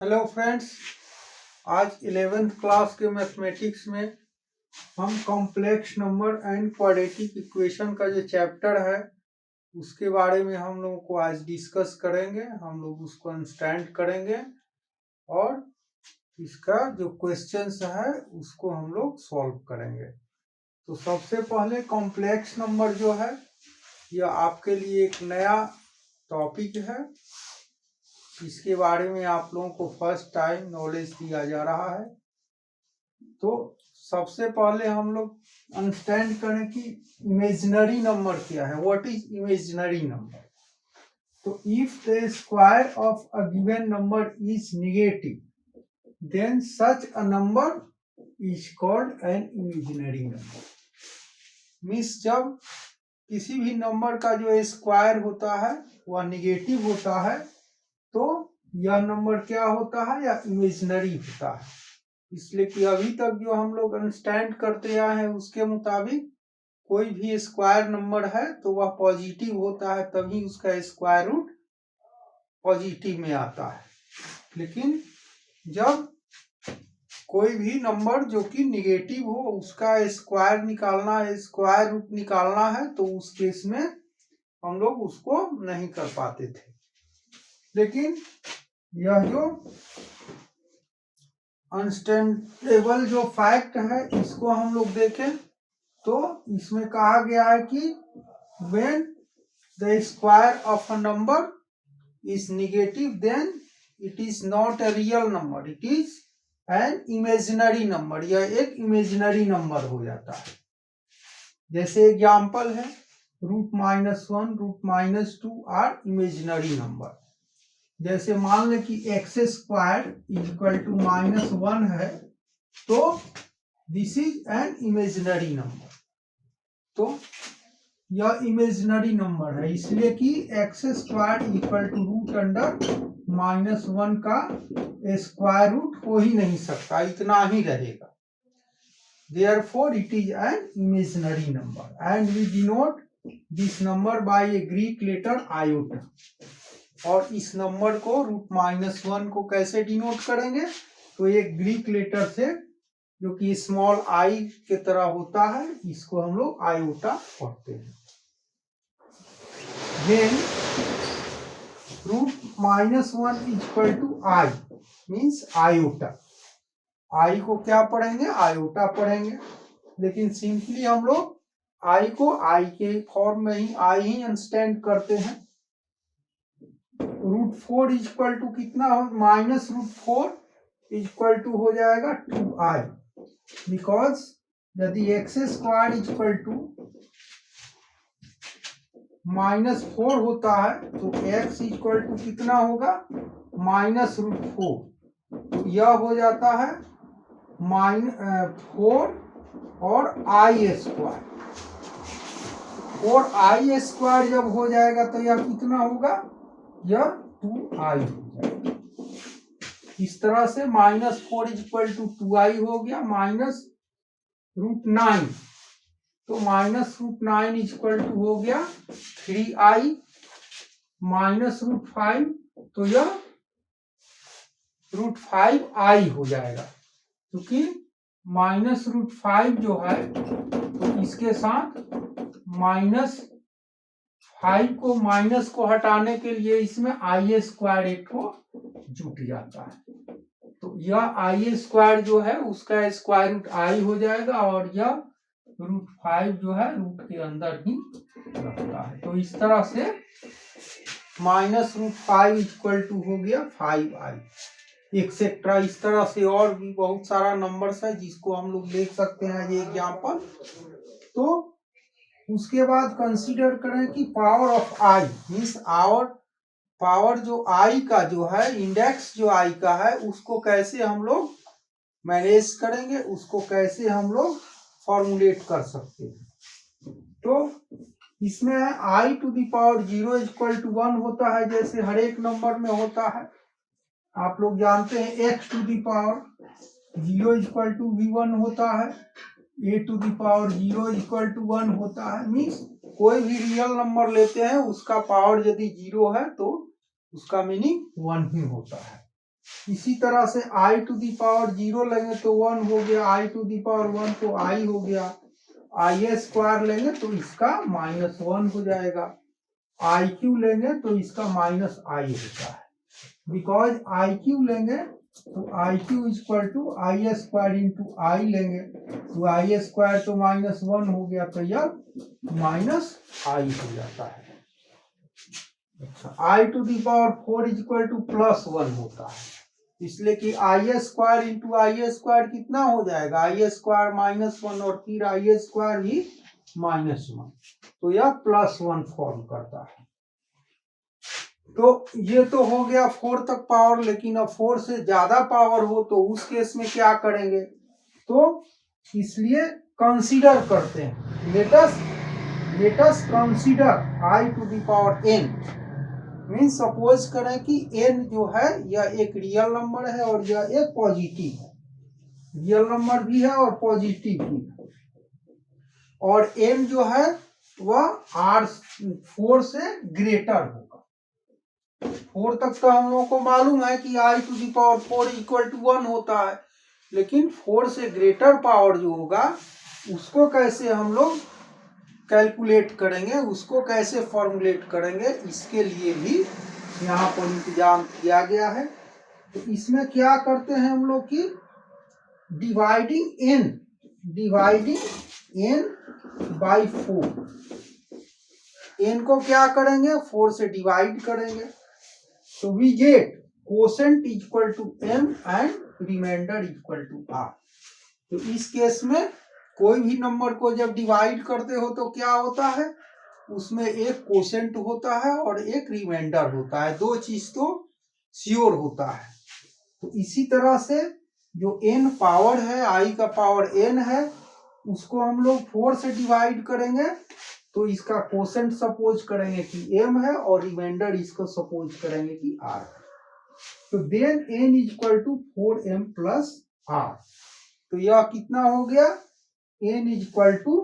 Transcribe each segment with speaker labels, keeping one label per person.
Speaker 1: Hello friends, आज 11th class के mathematics में हम complex number and quadratic equation का जो चैप्टर है उसके बारे में हम लोगों को आज डिस्कस करेंगे। हम लोग उसको अंडरस्टैंड करेंगे और इसका जो क्वेश्चंस है उसको हम लोग सॉल्व करेंगे। तो सबसे पहले कॉम्प्लेक्स नंबर जो है यह आपके लिए एक नया टॉपिक है। इसके बारे में आप लोगों को फर्स्ट टाइम नॉलेज दिया जा रहा है। तो सबसे पहले हम लोग अंडरस्टैंड करें कि इमेजिनरी नंबर क्या है। What is imaginary number? तो if the square of a given number is negative then such a number is called an imaginary number. Means जब किसी भी नंबर का जो स्क्वायर होता है वह नेगेटिव होता है तो यह नंबर क्या होता है? या इमेजिनरी होता है। इसलिए कि अभी तक जो हम लोग अंडरस्टैंड करते आए हैं उसके मुताबिक कोई भी स्क्वायर नंबर है तो वह पॉजिटिव होता है, तभी उसका स्क्वायर रूट पॉजिटिव में आता है। लेकिन जब कोई भी नंबर जो कि निगेटिव हो उसका स्क्वायर निकालना है, स्क्वायर रूट निकालना है, तो उस केस में हम लोग उसको नहीं कर पाते थे। लेकिन यह जो अनस्टैंडेबल जो फैक्ट है इसको हम लोग देखें तो इसमें कहा गया है कि when the square of a number is negative then it is not a real number, it is an imaginary number। यह एक इमेजिनरी नंबर हो जाता है। जैसे एग्जाम्पल है √-1 √-2 आर इमेजिनरी नंबर। जैसे मान ले कि एक्स स्क्वायर इक्वल टू -1 है तो this is an imaginary number. तो यह इमेजिनरी नंबर है इसलिए कि एक्स स्क्वायर इक्वल टू √(-1) का स्क्वायर रूट हो ही नहीं सकता, इतना ही रहेगा। Therefore it is an imaginary number and we denote this number by a Greek letter iota। और इस नंबर को √-1 को कैसे डिनोट करेंगे? तो एक ग्रीक लेटर से जो कि स्मॉल आई के तरह होता है इसको हम लोग आयोटा पढ़ते हैं। When √-1 equal to I means iota. I को क्या पढ़ेंगे? आयोटा पढ़ेंगे। लेकिन सिंपली हम लोग आई को आई के फॉर्म में ही आई ही अंडरस्टैंड करते हैं। √4 इक्वल टू कितना हो? -√4 इक्वल टू हो जाएगा 2i। बिकॉज यदि एक्स स्क्वायर इक्वल टू -4 होता है तो x इक्वल टू कितना होगा? -√4। तो यह हो जाता है 4 और i स्क्वायर। 4i² जब हो जाएगा तो यह कितना होगा? यह 2i हो जाएगा। इस तरह से -4 इक्वल टू 2i हो गया, -√9 तो -√9 इक्वल टू हो गया 3i, -√5 तो यह √5i हो जाएगा। क्योंकि -√5 जो है तो इसके साथ -5 को माइनस को हटाने के लिए इसमें i² एक को जुट जाता है। तो यह i² जो है उसका स्क्वायर रूट i हो जाएगा और यह √5 जो है रूट के अंदर ही रखता है। तो इस तरह से -√5 इक्वल टू हो गया 5i एक्सेट्रा। इस तरह से और भी बहुत सारा नंबर्स है जिसको हम लोग देख सकते हैं ये एग्जाम्पल। तो उसके बाद कंसीडर करें कि power of i means our power जो आई का जो है इंडेक्स जो आई का है उसको कैसे हम लोग मैनेज करेंगे, उसको कैसे हम लोग फॉर्मुलेट कर सकते हैं। तो इसमें i⁻0 इक्वल टू 1 होता है जैसे हर एक नंबर में होता है। आप लोग जानते हैं x⁻0 इक्वल टू v1 होता है, a⁻0 इक्वल टू 1 होता है। मीन्स कोई भी रियल नंबर लेते हैं उसका पावर यदि 0 है तो उसका मीनिंग 1 ही होता है। इसी तरह से i टू दी पावर 0 लेंगे तो 1 हो गया, i टू दी पावर 1 तो i हो गया, i स्क्वायर लेंगे तो इसका -1 हो जाएगा, i क्यू लेंगे तो इसका -i होता है। बिकॉज i क्यू लेंगे तो i cube equal to i square into i लेंगे तो i स्क्वायर तो -1 हो गया तो यह -i हो जाता है। अच्छा, i to the power 4 equal to +1 होता है, इसलिए कि i square into i square कितना हो जाएगा, i स्क्वायर -1 और फिर i स्क्वायर भी -1, तो यह +1 फॉर्म करता है। तो ये तो हो गया 4 तक पावर, लेकिन अब 4 से ज्यादा पावर हो तो उस केस में क्या करेंगे, तो इसलिए कंसीडर करते हैं, let us consider i to the power n, means suppose करें कि n जो है यह एक रियल नंबर है और यह एक पॉजिटिव है, रियल नंबर भी है और पॉजिटिव भी है, और n जो है वह r4 से ग्रेटर होगा। 4 तक तो हम लोगों को मालूम है कि i to the power 4 equal to 1 होता है, लेकिन 4 से ग्रेटर पावर जो होगा उसको कैसे हम लोग कैलकुलेट करेंगे, उसको कैसे फॉर्मुलेट करेंगे, इसके लिए भी यहाँ पर इंतजाम किया गया है। तो इसमें क्या करते हैं हम लोग कि डिवाइडिंग n बाई 4, n को क्या करेंगे 4 से डिवाइड करेंगे, तो we get quotient equal to m and remainder equal to r। तो इस केस में कोई भी नंबर को जब डिवाइड करते हो तो क्या होता है, उसमें एक कोसेंट होता है और एक रिमाइंडर होता है, दो चीज तो श्योर होता है। तो इसी तरह से जो n पावर है, i का पावर n है, उसको हम लोग 4 से डिवाइड करेंगे तो इसका कोसेंट सपोज करेंगे कि m है और रिमाइंडर इसको सपोज करेंगे कि r है। तो then n equal to 4m plus r, तो यह कितना हो गया, n equal to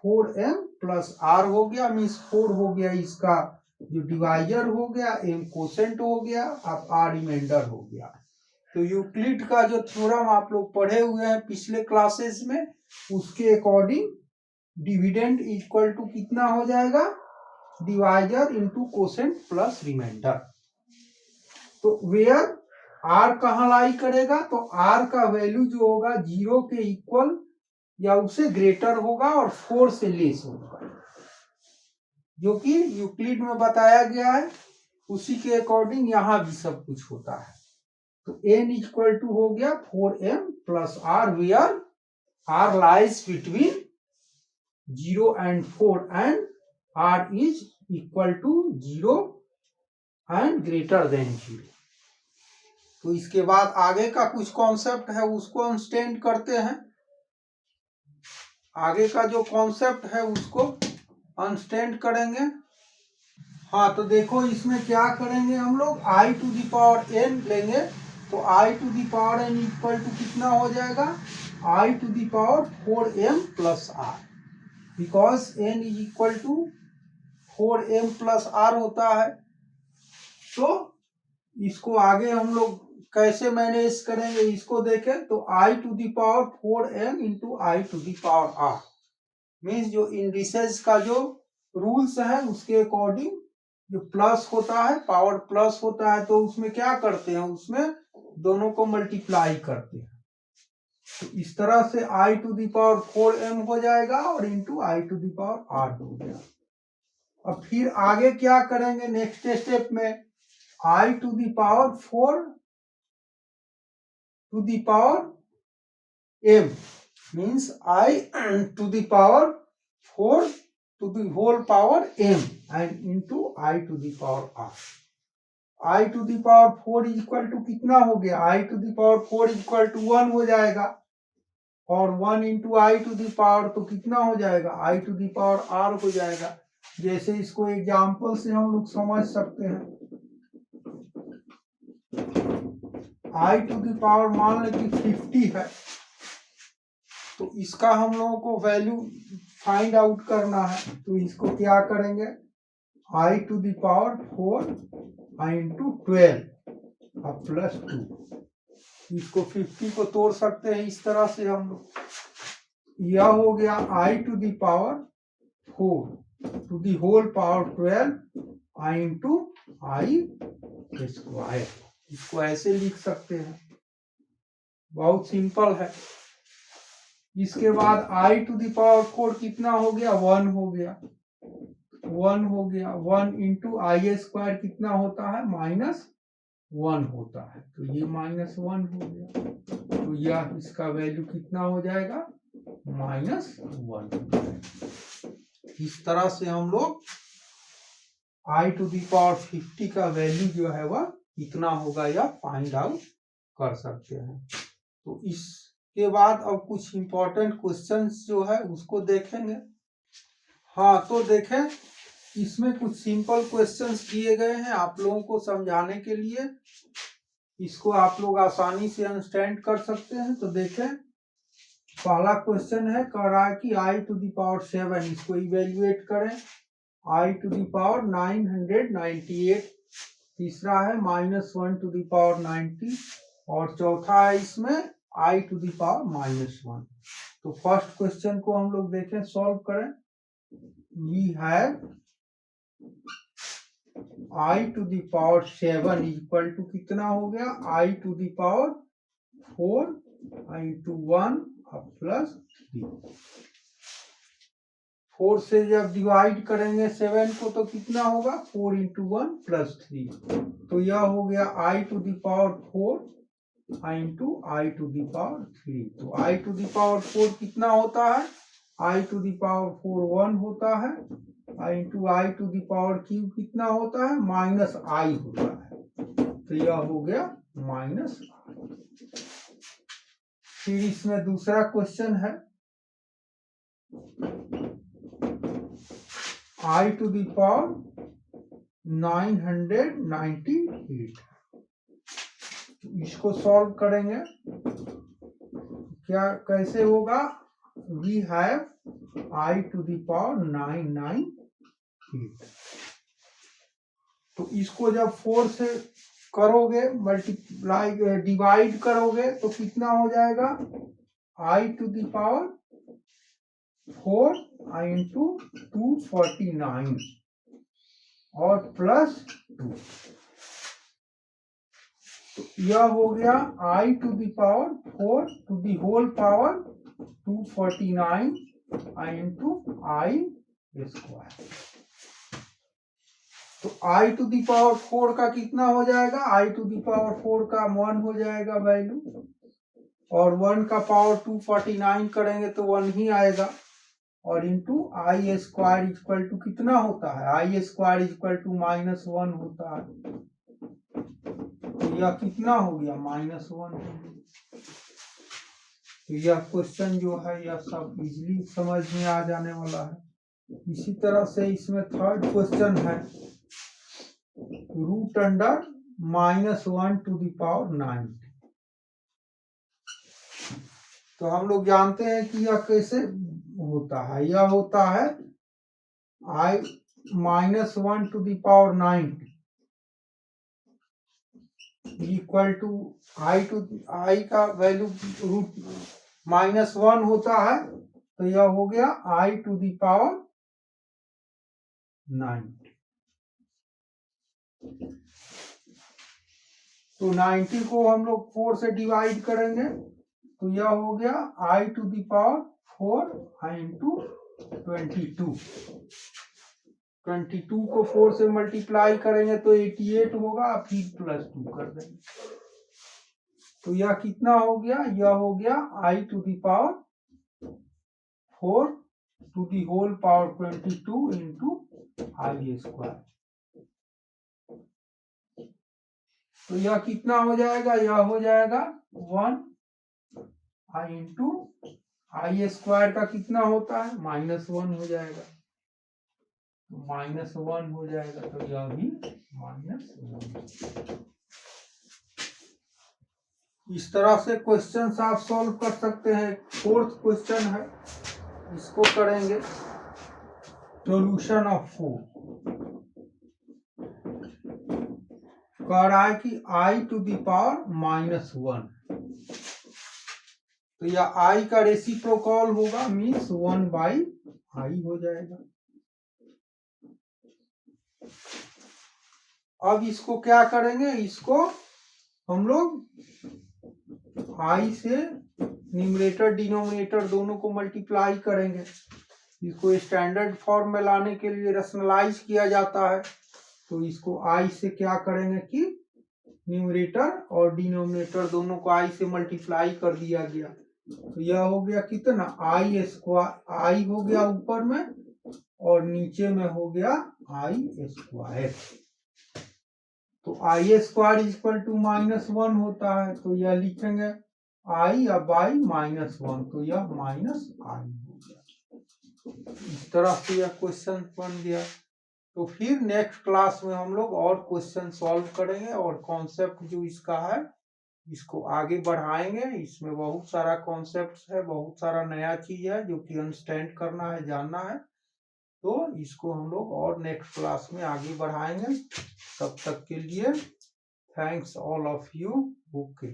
Speaker 1: 4m plus r हो गया, मीन्स 4 हो गया इसका जो डिवाइजर हो गया, m कोसेंट हो गया, अब r रिमाइंडर हो गया। तो यूक्लिड का जो थ्योरम आप लोग पढ़े हुए हैं पिछले क्लासेस में, उसके अकॉर्डिंग डिविडेंड इक्वल टू कितना हो जाएगा, divisor into quotient plus remainder. तो वेयर r कहाँ लाई करेगा, तो r का वैल्यू जो होगा 0 के इक्वल या उससे ग्रेटर होगा और 4 से लेस होगा, जो कि यूक्लिड में बताया गया है, उसी के अकॉर्डिंग यहाँ भी सब कुछ होता है। तो n इक्वल टू हो गया 4m plus r, where r lies between 0 and 4 and r is equal to 0 and greater than 0। तो इसके बाद आगे का कुछ कॉन्सेप्ट है उसको अंडरस्टैंड करते हैं, आगे का जो कॉन्सेप्ट है उसको अंडरस्टैंड करेंगे। हाँ, तो देखो इसमें क्या करेंगे हम लोग, i to the power n लेंगे तो i to the power n equal to कितना हो जाएगा, i to the power 4m plus r, because n is equal to 4m plus r होता है। तो इसको आगे हम लोग कैसे मैनेज करेंगे इसको देखें, तो i to the power 4m into i to the power r, means जो इंडिसेस का जो रूल्स है उसके अकॉर्डिंग जो प्लस होता है, पावर प्लस होता है, तो उसमें क्या करते हैं, उसमें दोनों को मल्टीप्लाई करते हैं। तो इस तरह से i to the power 4m हो जाएगा और into i to the power r हो गया। अब फिर आगे क्या करेंगे नेक्स्ट स्टेप में, i to the power 4 to the power m, means i to the power 4 to the whole power m and into i to the power r। i to the power 4 equal to कितना हो गया, i to the power 4 equal to 1 हो जाएगा, और 1 into i to the power तो कितना हो जाएगा, i to the power r हो जाएगा। जैसे इसको एग्जाम्पल से हम लोग समझ सकते हैं, i to the power मान लें कि 50 है, तो इसका हम लोगों को वैल्यू फाइंड आउट करना है, तो इसको क्या करेंगे, i to the power 4 into 12, अब +2। इसको 50 को तोड़ सकते हैं इस तरह से हम लोग। यह हो गया i⁴ to the whole power 12 i into i square. इसको ऐसे लिख सकते हैं, बहुत सिंपल है। इसके बाद i⁴ कितना हो गया, 1 हो गया, 1 हो गया। 1 इंटू आई स्क्वायर कितना होता है, -1 होता है, तो ये -1 हो गया। तो यह इसका वैल्यू कितना हो जाएगा, -1। इस तरह से हम लोग i⁴ का वैल्यू जो है वह कितना होगा यह फाइंड आउट कर सकते हैं। तो इसके बाद अब कुछ इंपॉर्टेंट क्वेश्चंस जो है उसको देखेंगे। हाँ, तो देखें, इसमें कुछ सिंपल क्वेश्चंस दिए गए हैं आप लोगों को समझाने के लिए। इसको आप लोग आसानी से अंडरस्टैंड कर सकते हैं। तो देखें, पहला क्वेश्चन है, कह रहा है कि i⁴ इसको इवेल्युएट करें, i⁴ 998। तीसरा है -1⁴90 और चौथा है इसमें i⁻⁻1। तो फर्स्ट क्वेश्चन को हम लोग देखें, सॉल्व करें। We have i⁴ equal to कितना हो गया, i⁴ 4 इंटू 1 +3। 4 से जब डिवाइड करेंगे 7 को तो कितना होगा, 4 इंटू 1 +3। तो यह हो गया i⁴ इंटू i⁴3। तो i⁴ कितना होता है, i⁴ 1 होता है, इंटू i⁴ कितना होता है, -i होता है। तो यह हो गया -i। फिर इसमें दूसरा क्वेश्चन है, i⁴ 998। इसको सॉल्व करेंगे, क्या कैसे होगा, वी हैव i⁴ 998। तो इसको जब 4 से करोगे, मल्टीप्लाई डिवाइड करोगे तो कितना हो जाएगा, i⁴ 4 इंटू 249 और +2। तो यह हो गया i⁴ 4 to the whole power 249 into i square. तो i⁴ का कितना हो जाएगा, i⁴ का 1 हो जाएगा वैल्यू, और 1 का पावर 249 करेंगे तो 1 ही आएगा, और into i square equal to कितना होता है, आई स्क्वायर इक्वल टू -1 होता है। तो यह कितना हो गया, -1। तो यह क्वेश्चन जो है यह सब इजीली समझ में आ जाने वाला है। इसी तरह से इसमें थर्ड क्वेश्चन है, √1 टू दी पावर 9। तो हम लोग जानते हैं कि यह कैसे होता है, यह होता है i-1 to the power 9 equal to I का वैल्यू √-1 होता है, तो यह हो गया i⁴ 9। तो 90 को हम लोग 4 से डिवाइड करेंगे तो यह हो गया i⁴ 4 इंटू 22। 22 को 4 से मल्टीप्लाई करेंगे तो 88 होगा, फिर +2 कर देंगे। तो यह कितना हो गया, यह हो गया i⁴ 4 to the whole power 22 into i square. तो यह कितना हो जाएगा, यह हो जाएगा 1 इंटू आई स्क्वायर का कितना होता है, -1 हो जाएगा, -1 हो जाएगा। तो यह भी -1। इस तरह से क्वेश्चन आप सॉल्व कर सकते हैं। फोर्थ क्वेश्चन है, इसको करेंगे, सॉल्यूशन ऑफ 4। कह रहा है कि i टू द पावर -1, तो यह i का रेसिप्रोकल होगा, मीन्स 1/i हो जाएगा। अब इसको क्या करेंगे, इसको हम लोग i से न्यूमरेटर डिनोमिनेटर दोनों को मल्टीप्लाई करेंगे। इसको स्टैंडर्ड फॉर्म में लाने के लिए रैशनलाइज किया जाता है, तो इसको i से क्या करेंगे कि न्यूमरेटर और डिनोमिनेटर दोनों को i से मल्टीप्लाई कर दिया गया, तो यह हो गया कितना, i स्क्वायर, i हो गया ऊपर में और नीचे में हो गया i स्क्वायर। तो i स्क्वायर इक्वल टू -1 होता है, तो यह लिखेंगे i बाई -1, तो यह -i हो गया। इस तरह से यह क्वेश्चन बन गया। तो फिर नेक्स्ट क्लास में हम लोग और क्वेश्चन सॉल्व करेंगे और कॉन्सेप्ट जो इसका है इसको आगे बढ़ाएंगे। इसमें बहुत सारा कॉन्सेप्ट है, बहुत सारा नया चीज है जो कि अंडरस्टैंड करना है, जानना है, तो इसको हम लोग और नेक्स्ट क्लास में आगे बढ़ाएंगे। तब तक के लिए thanks all of you. Okay.